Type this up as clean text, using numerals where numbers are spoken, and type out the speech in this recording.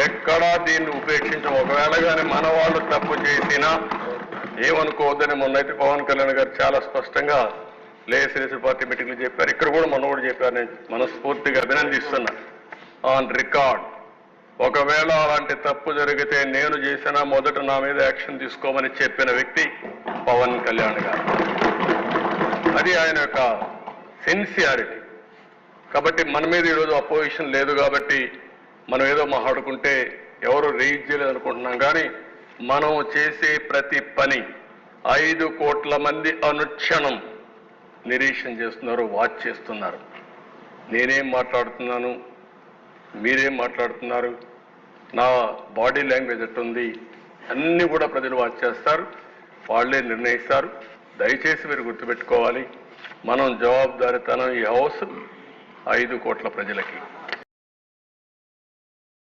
ఎక్కడా దీన్ని ఉపేక్షించం. ఒకవేళ కానీ మన వాళ్ళు తప్పు చేసినా ఏమనుకోవద్దని మొన్నైతే పవన్ కళ్యాణ్ గారు చాలా స్పష్టంగా లేఎస్ఎల్ఎస్ పార్టీ మీటింగ్లు చెప్పారు. ఇక్కడ కూడా మొన్న కూడా చెప్పారు. నేను మనస్ఫూర్తిగా అభినందిస్తున్నా. ఆన్ రికార్డ్ ఒకవేళ అలాంటి తప్పు జరిగితే నేను చేసినా మొదట నా మీద యాక్షన్ తీసుకోమని చెప్పిన వ్యక్తి పవన్ కళ్యాణ్ గారు. అది ఆయన యొక్క సిన్సియారిటీ. కాబట్టి మన మీద ఈరోజు అపోజిషన్ లేదు కాబట్టి మనం ఏదో మాట్లాడుకుంటే ఎవరు రేజ్ చేయలేదు అనుకుంటున్నాం. కానీ మనం చేసే ప్రతి పని 5 కోట్ల మంది అనుక్షణం నిరీక్షణ చేస్తున్నారు, వాచ్ చేస్తున్నారు. నేనేం మాట్లాడుతున్నాను, మీరేం మాట్లాడుతున్నారు, నా బాడీ లాంగ్వేజ్ ఎట్టుంది, అన్నీ కూడా ప్రజలు వాచ్ చేస్తారు, వాళ్ళే నిర్ణయిస్తారు. దయచేసి మీరు గుర్తుపెట్టుకోవాలి, మనం జవాబుదారీతనం ఈ హౌస్ 5 కోట్ల ప్రజలకి.